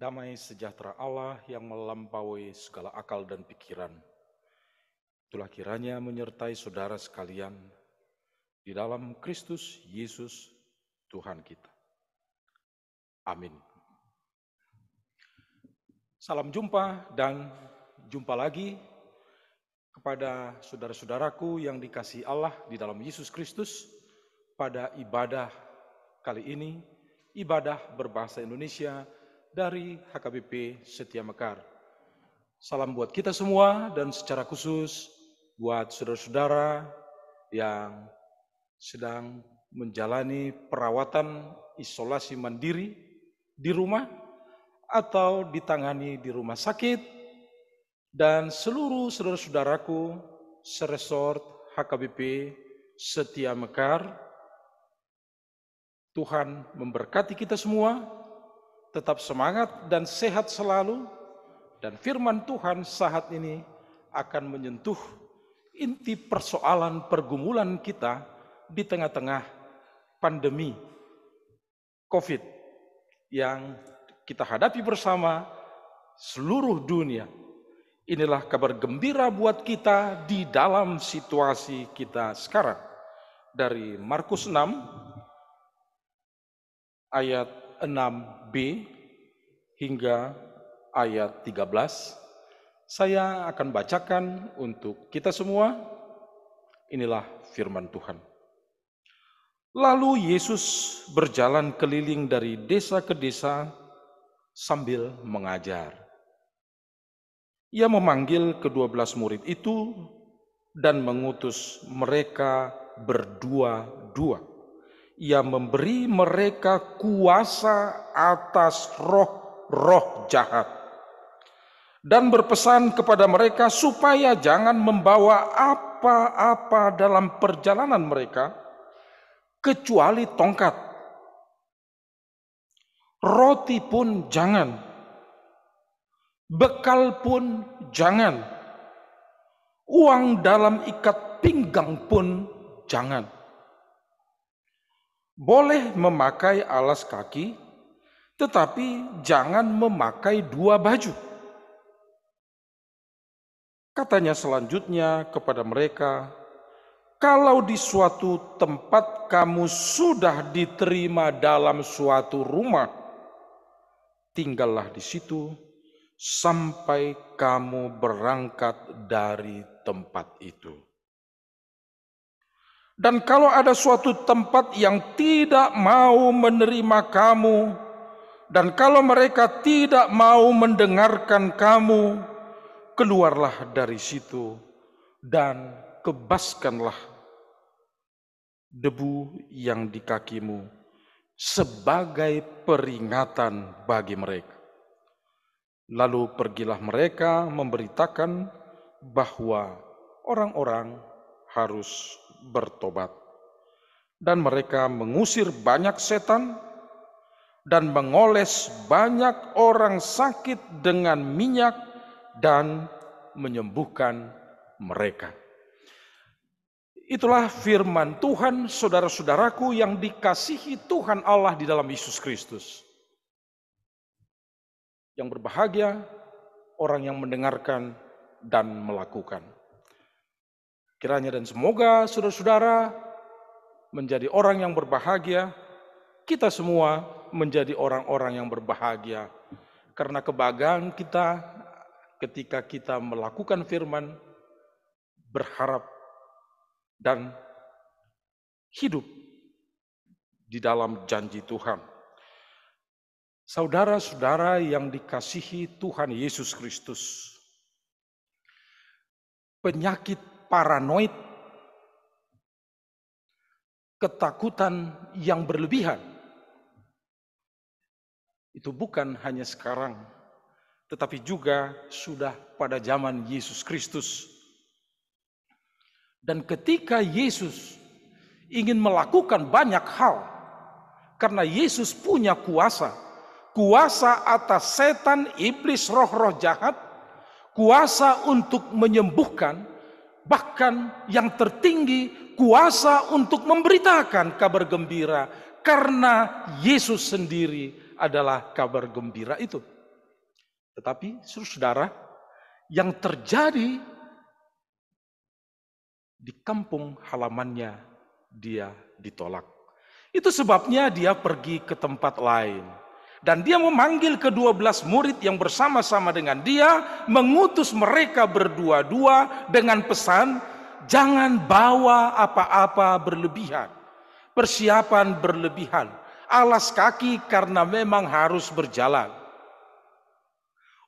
Damai sejahtera Allah yang melampaui segala akal dan pikiran, itulah kiranya menyertai saudara sekalian di dalam Kristus Yesus Tuhan kita. Amin. Salam jumpa dan jumpa lagi kepada saudara-saudaraku yang dikasihi Allah di dalam Yesus Kristus pada ibadah kali ini, ibadah berbahasa Indonesia dari HKBP Setia Mekar. Salam buat kita semua dan secara khusus buat saudara-saudara yang sedang menjalani perawatan isolasi mandiri di rumah atau ditangani di rumah sakit, dan seluruh saudara-saudaraku seresort HKBP Setia Mekar. Tuhan memberkati kita semua. Tetap semangat dan sehat selalu, dan firman Tuhan saat ini akan menyentuh inti persoalan pergumulan kita di tengah-tengah pandemi COVID yang kita hadapi bersama seluruh dunia. Inilah kabar gembira buat kita di dalam situasi kita sekarang. Dari Markus 6 ayat 6b hingga ayat 13, saya akan bacakan untuk kita semua. Inilah firman Tuhan. Lalu Yesus berjalan keliling dari desa ke desa sambil mengajar. Ia memanggil ke-12 murid itu dan mengutus mereka berdua-dua. Ia memberi mereka kuasa atas roh-roh jahat dan berpesan kepada mereka supaya jangan membawa apa-apa dalam perjalanan mereka kecuali tongkat. Roti pun jangan, bekal pun jangan, uang dalam ikat pinggang pun jangan. Boleh memakai alas kaki, tetapi jangan memakai 2 baju. Katanya selanjutnya kepada mereka, kalau di suatu tempat kamu sudah diterima dalam suatu rumah, tinggallah di situ sampai kamu berangkat dari tempat itu. Dan kalau ada suatu tempat yang tidak mau menerima kamu, dan kalau mereka tidak mau mendengarkan kamu, keluarlah dari situ dan kebaskanlah debu yang di kakimu sebagai peringatan bagi mereka. Lalu pergilah mereka memberitakan bahwa orang-orang harus bertobat. Dan mereka mengusir banyak setan dan mengoles banyak orang sakit dengan minyak dan menyembuhkan mereka. Itulah firman Tuhan, saudara-saudaraku yang dikasihi Tuhan Allah di dalam Yesus Kristus. Yang berbahagia orang yang mendengarkan dan melakukan. Kiranya dan semoga saudara-saudara menjadi orang yang berbahagia, kita semua menjadi orang-orang yang berbahagia. Karena kebahagiaan kita ketika kita melakukan firman, berharap, dan hidup di dalam janji Tuhan. Saudara-saudara yang dikasihi Tuhan Yesus Kristus, penyakit paranoid, ketakutan yang berlebihan, itu bukan hanya sekarang, tetapi juga sudah pada zaman Yesus Kristus. Dan ketika Yesus ingin melakukan banyak hal, karena Yesus punya kuasa atas setan, iblis, roh-roh jahat, kuasa untuk menyembuhkan, bahkan yang tertinggi kuasa untuk memberitakan kabar gembira, karena Yesus sendiri adalah kabar gembira itu. Tetapi saudara, yang terjadi di kampung halamannya dia ditolak. Itu sebabnya dia pergi ke tempat lain. Dan dia memanggil ke-12 murid yang bersama-sama dengan dia, mengutus mereka berdua-dua dengan pesan, jangan bawa apa-apa berlebihan, persiapan berlebihan, alas kaki karena memang harus berjalan.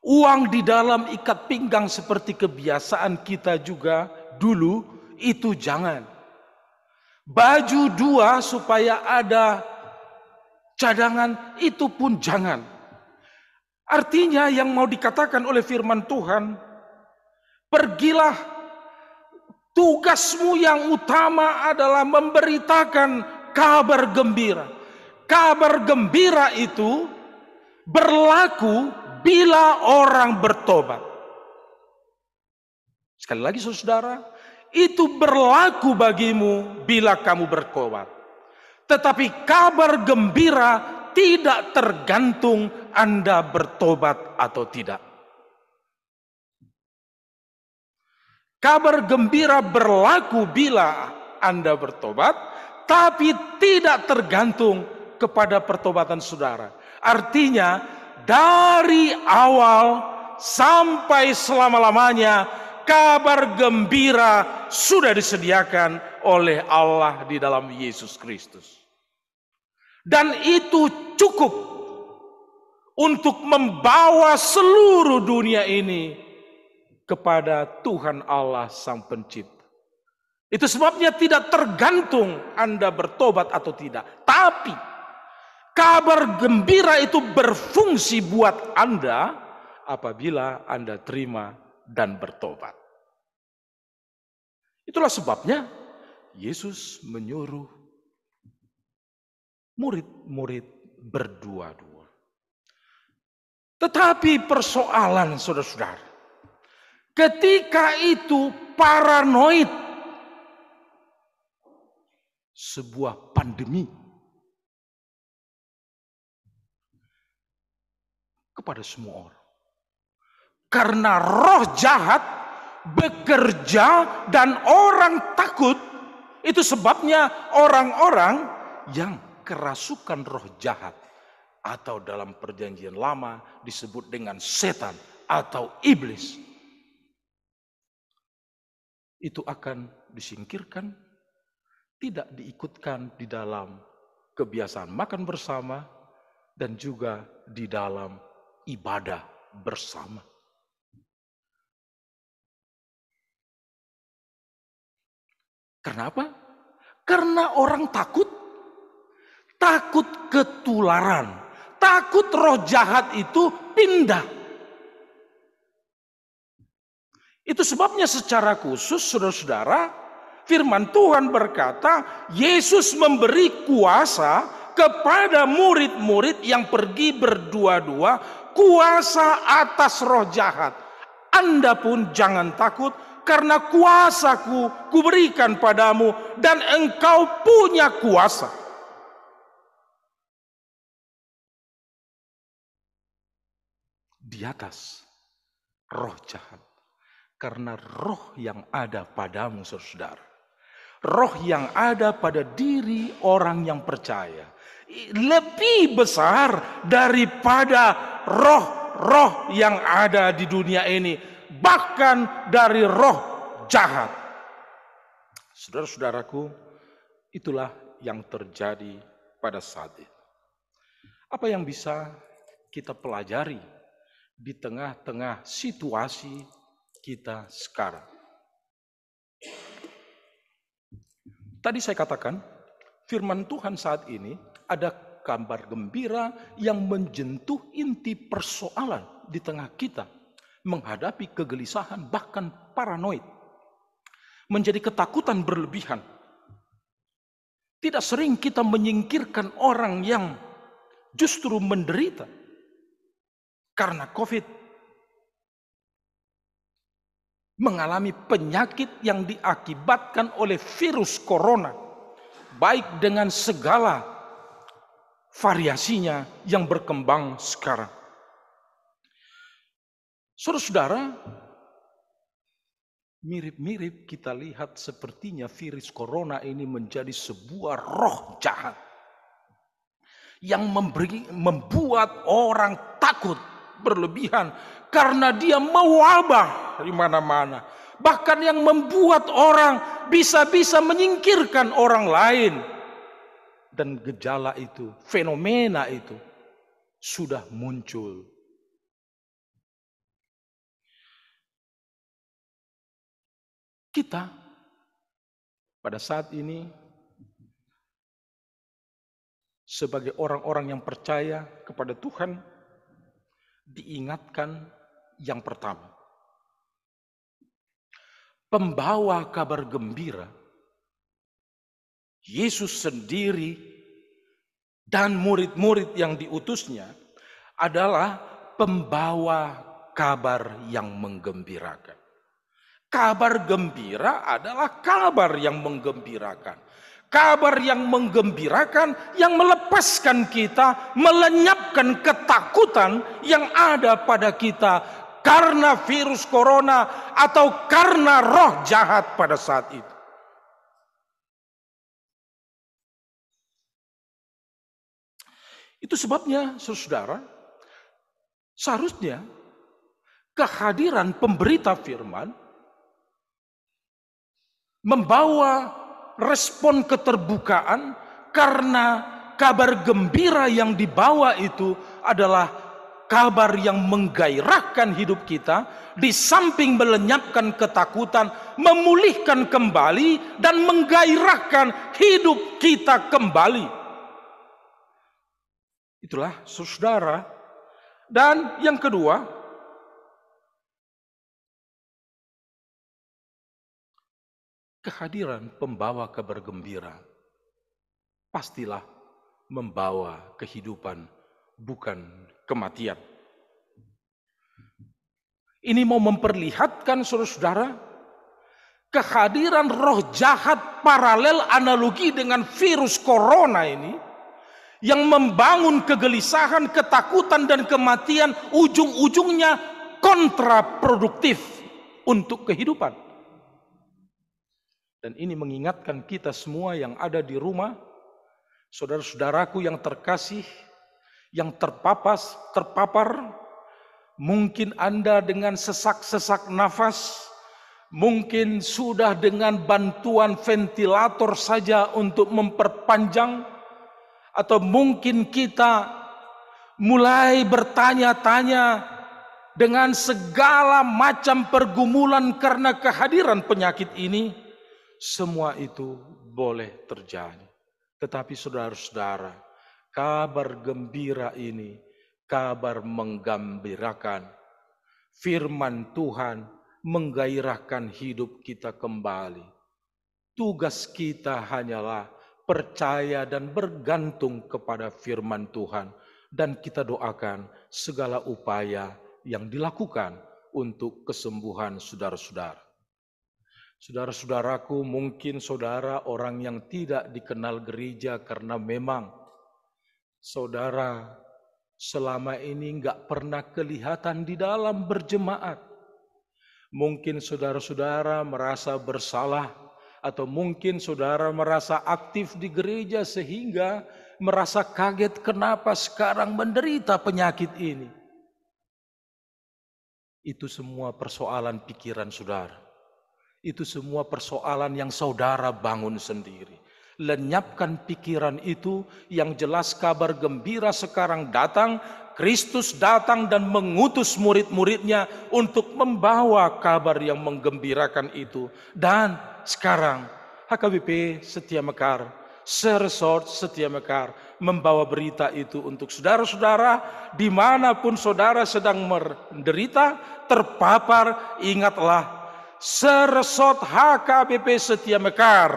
Uang di dalam ikat pinggang seperti kebiasaan kita juga dulu, itu jangan. Baju 2 supaya ada cadangan, itu pun jangan. Artinya yang mau dikatakan oleh firman Tuhan, pergilah, tugasmu yang utama adalah memberitakan kabar gembira. Kabar gembira itu berlaku bila orang bertobat. Sekali lagi saudara, itu berlaku bagimu bila kamu bertobat. Tetapi kabar gembira tidak tergantung Anda bertobat atau tidak. Kabar gembira berlaku bila Anda bertobat, tapi tidak tergantung kepada pertobatan saudara. Artinya, dari awal sampai selama-lamanya, kabar gembira sudah disediakan oleh Allah di dalam Yesus Kristus. Dan itu cukup untuk membawa seluruh dunia ini kepada Tuhan Allah Sang Pencipta. Itu sebabnya tidak tergantung Anda bertobat atau tidak. Tapi kabar gembira itu berfungsi buat Anda apabila Anda terima dan bertobat. Itulah sebabnya Yesus menyuruh murid-murid berdua-dua. Tetapi persoalan saudara-saudara, ketika itu paranoid, sebuah pandemi kepada semua orang. Karena roh jahat bekerja dan orang takut. Itu sebabnya orang-orang yang kerasukan roh jahat, atau dalam perjanjian lama disebut dengan setan atau iblis, itu akan disingkirkan, tidak diikutkan di dalam kebiasaan makan bersama dan juga di dalam ibadah bersama. Kenapa? Karena orang takut ketularan, takut roh jahat itu pindah. Itu sebabnya secara khusus saudara-saudara, firman Tuhan berkata, Yesus memberi kuasa kepada murid-murid yang pergi berdua-dua, kuasa atas roh jahat. Anda pun jangan takut, karena kuasaku kuberikan padamu dan engkau punya kuasa. Di atas roh jahat. Karena roh yang ada padamu saudara, roh yang ada pada diri orang yang percaya, lebih besar daripada roh-roh yang ada di dunia ini, bahkan dari roh jahat. Saudara-saudaraku, itulah yang terjadi pada saat itu. Apa yang bisa kita pelajari di tengah-tengah situasi kita sekarang? Tadi saya katakan, firman Tuhan saat ini ada kabar gembira yang menyentuh inti persoalan di tengah kita, menghadapi kegelisahan bahkan paranoid, menjadi ketakutan berlebihan. Tidak sering kita menyingkirkan orang yang justru menderita karena COVID, mengalami penyakit yang diakibatkan oleh virus corona, baik dengan segala variasinya yang berkembang sekarang. Saudara-saudara, mirip-mirip kita lihat sepertinya virus corona ini menjadi sebuah roh jahat yang membuat orang takut berlebihan karena dia mewabah di mana-mana. Bahkan yang membuat orang bisa-bisa menyingkirkan orang lain. Dan gejala itu, fenomena itu sudah muncul. Kita pada saat ini sebagai orang-orang yang percaya kepada Tuhan diingatkan yang pertama. Pembawa kabar gembira Yesus sendiri dan murid-murid yang diutusnya adalah pembawa kabar yang menggembirakan. Kabar gembira adalah kabar yang menggembirakan. Kabar yang menggembirakan yang melepaskan kita, melenyapkan ketakutan yang ada pada kita karena virus corona atau karena roh jahat pada saat itu. Itu sebabnya, saudara, seharusnya kehadiran pemberita firman membawa respon keterbukaan karena kabar gembira yang dibawa itu adalah kabar yang menggairahkan hidup kita, di samping melenyapkan ketakutan, memulihkan kembali dan menggairahkan hidup kita kembali. Itulah saudara. Dan yang kedua, kehadiran pembawa kabar gembira pastilah membawa kehidupan, bukan kematian. Ini mau memperlihatkan saudara-saudara, kehadiran roh jahat paralel analogi dengan virus corona ini, yang membangun kegelisahan, ketakutan, dan kematian, ujung-ujungnya kontraproduktif untuk kehidupan. Dan ini mengingatkan kita semua yang ada di rumah, saudara-saudaraku yang terkasih, yang terpapar, mungkin Anda dengan sesak-sesak nafas, mungkin sudah dengan bantuan ventilator saja untuk memperpanjang, atau mungkin kita mulai bertanya-tanya dengan segala macam pergumulan karena kehadiran penyakit ini. Semua itu boleh terjadi. Tetapi saudara-saudara, kabar gembira ini kabar menggembirakan. Firman Tuhan menggairahkan hidup kita kembali. Tugas kita hanyalah percaya dan bergantung kepada firman Tuhan. Dan kita doakan segala upaya yang dilakukan untuk kesembuhan saudara-saudara. Saudara-saudaraku, mungkin saudara orang yang tidak dikenal gereja karena memang saudara selama ini enggak pernah kelihatan di dalam berjemaat. Mungkin saudara-saudara merasa bersalah, atau mungkin saudara merasa aktif di gereja sehingga merasa kaget kenapa sekarang menderita penyakit ini. Itu semua persoalan pikiran saudara. Itu semua persoalan yang saudara bangun sendiri. Lenyapkan pikiran itu, yang jelas kabar gembira sekarang datang. Kristus datang dan mengutus murid-muridnya untuk membawa kabar yang menggembirakan itu. Dan sekarang HKBP Setia Mekar, Seresort Setia Mekar membawa berita itu untuk saudara-saudara dimanapun saudara sedang menderita, terpapar. Ingatlah, Seresort HKBP Setia Mekar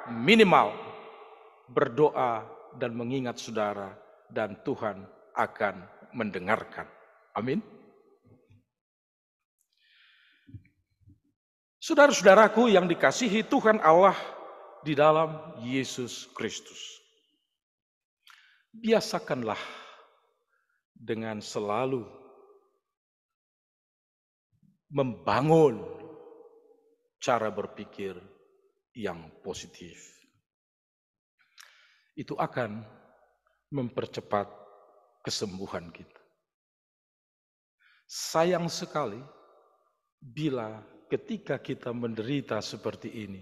minimal berdoa dan mengingat saudara, dan Tuhan akan mendengarkan. Amin. Saudara-saudaraku yang dikasihi Tuhan Allah di dalam Yesus Kristus, biasakanlah dengan selalu membangun cara berpikir yang positif. Itu akan mempercepat kesembuhan kita. Sayang sekali bila ketika kita menderita seperti ini,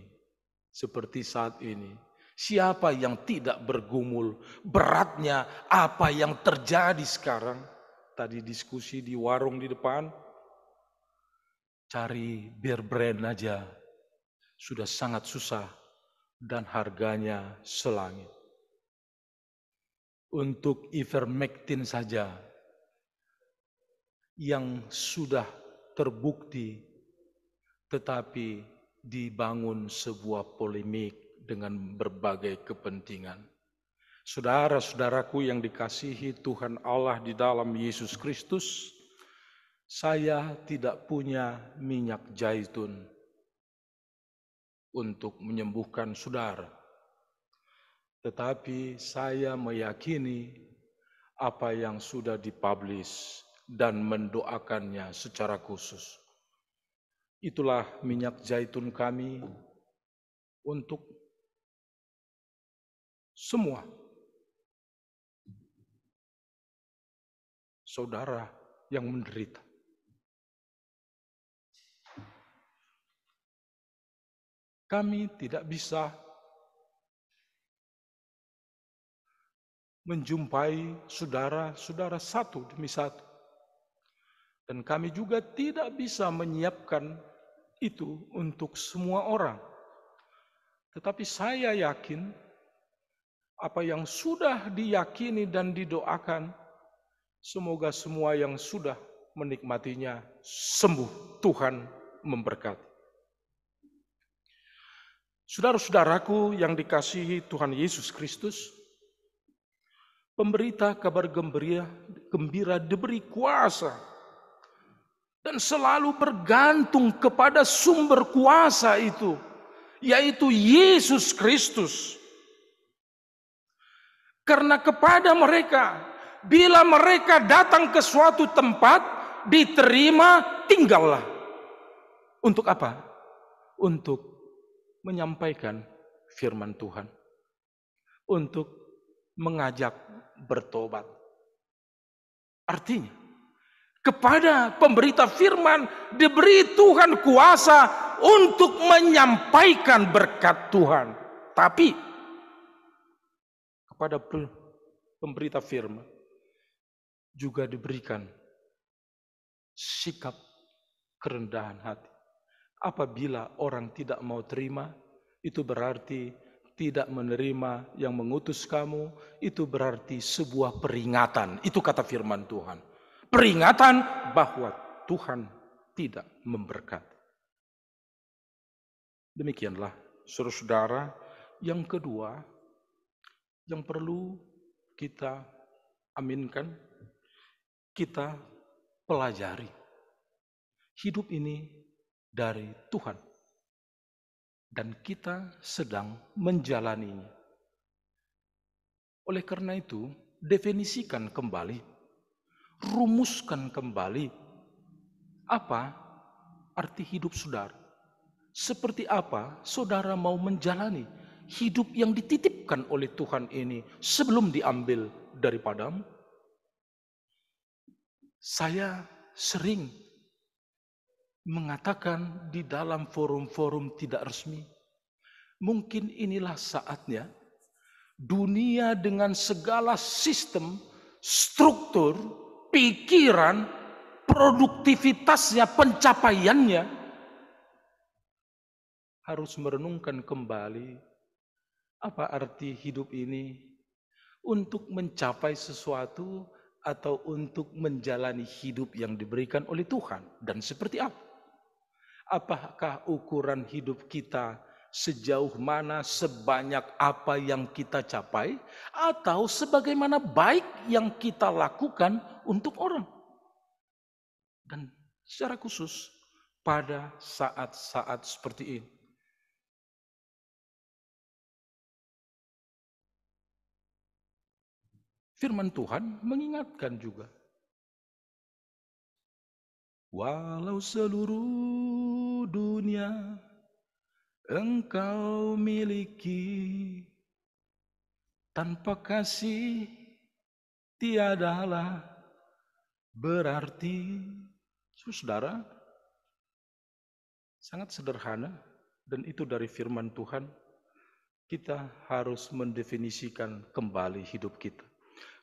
seperti saat ini, siapa yang tidak bergumul beratnya apa yang terjadi sekarang? Tadi diskusi di warung di depan, cari beer brand aja sudah sangat susah dan harganya selangit. Untuk ivermectin saja yang sudah terbukti, tetapi dibangun sebuah polemik dengan berbagai kepentingan. Saudara-saudaraku yang dikasihi Tuhan Allah di dalam Yesus Kristus, saya tidak punya minyak zaitun untuk menyembuhkan saudara. Tetapi saya meyakini apa yang sudah dipublish dan mendoakannya secara khusus. Itulah minyak zaitun kami untuk semua saudara yang menderita. Kami tidak bisa menjumpai saudara-saudara satu demi satu. Dan kami juga tidak bisa menyiapkan itu untuk semua orang. Tetapi saya yakin apa yang sudah diyakini dan didoakan, semoga semua yang sudah menikmatinya sembuh. Tuhan memberkati. Saudara-saudaraku yang dikasihi Tuhan Yesus Kristus, pemberita kabar gembira diberi kuasa dan selalu bergantung kepada sumber kuasa itu, yaitu Yesus Kristus. Karena kepada mereka, bila mereka datang ke suatu tempat, diterima, tinggallah. Untuk apa? Untuk menyampaikan firman Tuhan. Untuk mengajak bertobat. Artinya, kepada pemberita firman diberi Tuhan kuasa untuk menyampaikan berkat Tuhan. Tapi kepada pemberita firman juga diberikan sikap kerendahan hati. Apabila orang tidak mau terima, itu berarti tidak menerima yang mengutus kamu, itu berarti sebuah peringatan. Itu kata firman Tuhan. Peringatan bahwa Tuhan tidak memberkati. Demikianlah, saudara-saudara. Yang kedua, yang perlu kita aminkan, kita pelajari. Hidup ini dari Tuhan. Dan kita sedang menjalaninya. Oleh karena itu, definisikan kembali, rumuskan kembali apa arti hidup saudara. Seperti apa saudara mau menjalani hidup yang dititipkan oleh Tuhan ini sebelum diambil daripadamu. Saya sering mengatakan di dalam forum-forum tidak resmi, mungkin inilah saatnya dunia dengan segala sistem, struktur, pikiran, produktivitasnya, pencapaiannya harus merenungkan kembali apa arti hidup ini, untuk mencapai sesuatu atau untuk menjalani hidup yang diberikan oleh Tuhan, dan seperti apa. Apakah ukuran hidup kita sejauh mana, sebanyak apa yang kita capai, atau sebagaimana baik yang kita lakukan untuk orang? Dan secara khusus pada saat-saat seperti ini, firman Tuhan mengingatkan juga Walau seluruh dunia engkau miliki, tanpa kasih tiadalah berarti. Saudara, sangat sederhana, dan itu dari firman Tuhan. Kita harus mendefinisikan kembali hidup kita.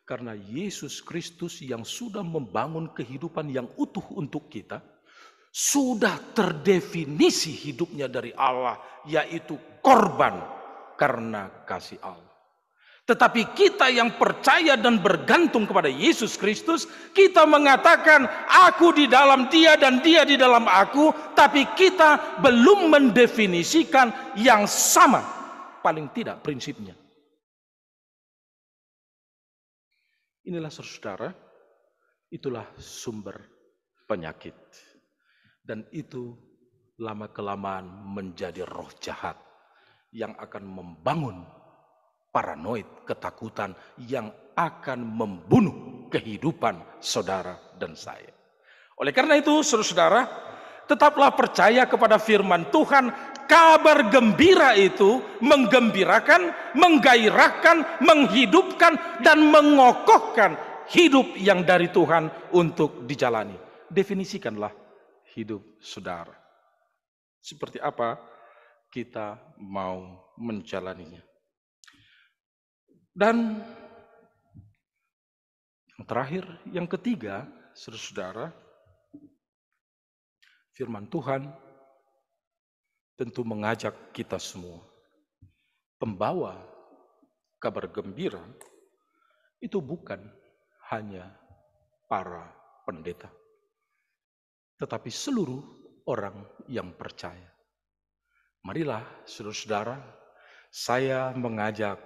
Karena Yesus Kristus yang sudah membangun kehidupan yang utuh untuk kita, sudah terdefinisi hidupnya dari Allah, yaitu korban karena kasih Allah. Tetapi kita yang percaya dan bergantung kepada Yesus Kristus, kita mengatakan aku di dalam Dia dan Dia di dalam aku, tapi kita belum mendefinisikan yang sama, paling tidak prinsipnya. Inilah saudara, itulah sumber penyakit. Dan itu lama-kelamaan menjadi roh jahat yang akan membangun paranoid, ketakutan yang akan membunuh kehidupan saudara dan saya. Oleh karena itu, saudara, tetaplah percaya kepada firman Tuhan. Kabar gembira itu menggembirakan, menggairahkan, menghidupkan, dan mengokohkan hidup yang dari Tuhan untuk dijalani. Definisikanlah hidup saudara. Seperti apa kita mau menjalaninya. Dan yang terakhir, yang ketiga, saudara, firman Tuhan tentu mengajak kita semua. Pembawa kabar gembira itu bukan hanya para pendeta, tetapi seluruh orang yang percaya. Marilah saudara-saudara, saya mengajak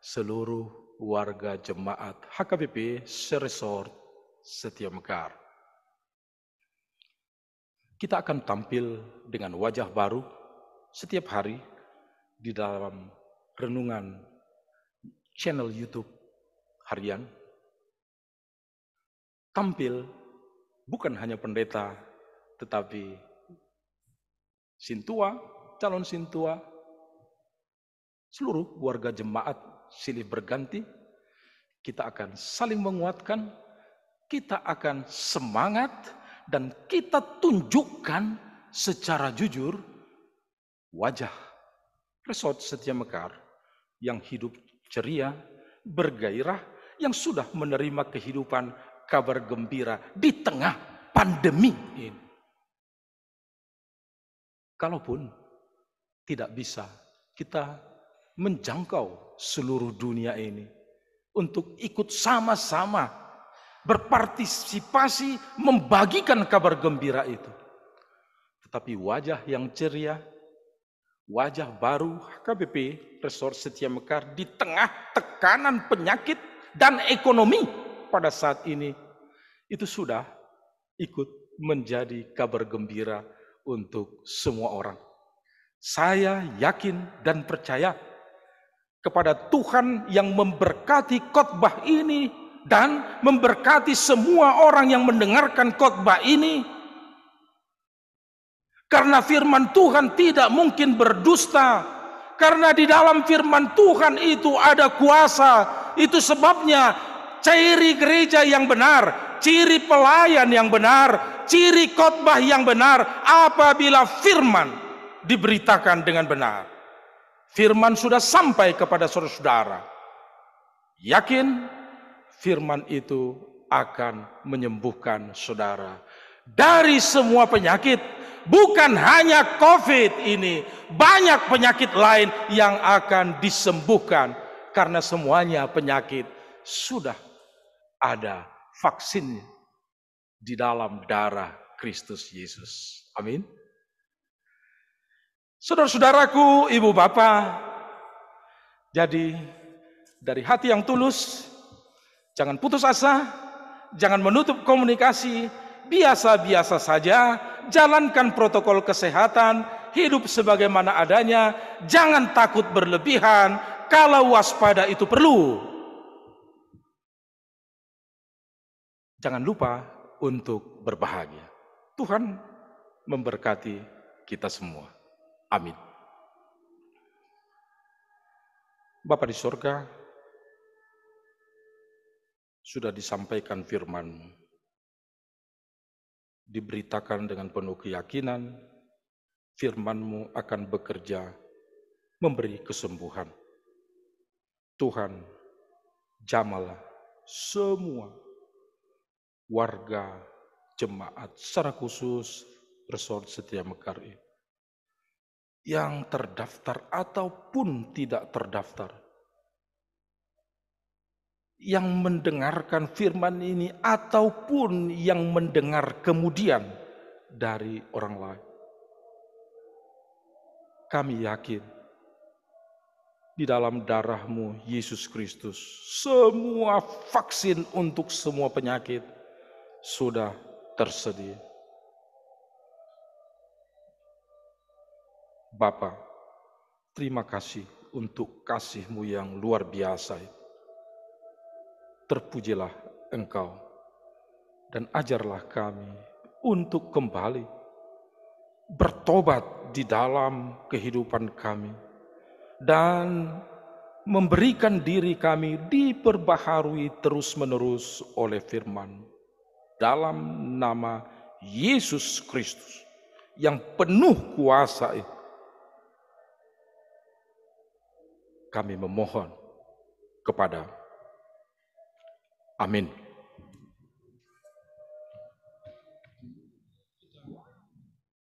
seluruh warga jemaat HKBP Seresort Setia Mekar. Kita akan tampil dengan wajah baru setiap hari di dalam renungan channel YouTube harian. Tampil bukan hanya pendeta, tetapi sintua, calon sintua, seluruh warga jemaat silih berganti. Kita akan saling menguatkan, kita akan semangat, dan kita tunjukkan secara jujur wajah Resort Setia Mekar yang hidup ceria, bergairah, yang sudah menerima kehidupan kabar gembira di tengah pandemi ini. Kalaupun tidak bisa kita menjangkau seluruh dunia ini untuk ikut sama-sama berpartisipasi membagikan kabar gembira itu. Tetapi wajah yang ceria, wajah baru HKBP Resort Setia Mekar di tengah tekanan penyakit dan ekonomi pada saat ini, itu sudah ikut menjadi kabar gembira untuk semua orang. Saya yakin dan percaya kepada Tuhan yang memberkati khotbah ini dan memberkati semua orang yang mendengarkan khotbah ini. Karena firman Tuhan tidak mungkin berdusta. Karena di dalam firman Tuhan itu ada kuasa. Itu sebabnya ciri gereja yang benar, ciri pelayan yang benar, ciri khotbah yang benar apabila firman diberitakan dengan benar. Firman sudah sampai kepada saudara-saudara. Yakin firman itu akan menyembuhkan saudara dari semua penyakit. Bukan hanya COVID ini, banyak penyakit lain yang akan disembuhkan. Karena semuanya penyakit sudah ada vaksinnya di dalam darah Kristus Yesus. Amin. Saudara-saudaraku, ibu bapak, jadi dari hati yang tulus, jangan putus asa, jangan menutup komunikasi, biasa-biasa saja, jalankan protokol kesehatan, hidup sebagaimana adanya, jangan takut berlebihan, kalau waspada itu perlu. Jangan lupa untuk berbahagia. Tuhan memberkati kita semua. Amin. Bapa di sorga, sudah disampaikan firman-Mu, diberitakan dengan penuh keyakinan, firman-Mu akan bekerja, memberi kesembuhan. Tuhan, jamalah semua warga jemaat, secara khusus Resort Setia Mekar ini, yang terdaftar ataupun tidak terdaftar, yang mendengarkan firman ini ataupun yang mendengar kemudian dari orang lain. Kami yakin di dalam darah-Mu Yesus Kristus, semua vaksin untuk semua penyakit sudah tersedia. Bapa, terima kasih untuk kasih-Mu yang luar biasa. Terpujilah Engkau dan ajarlah kami untuk kembali bertobat di dalam kehidupan kami dan memberikan diri kami diperbaharui terus-menerus oleh firman dalam nama Yesus Kristus yang penuh kuasa itu. Kami memohon kepada. Amin.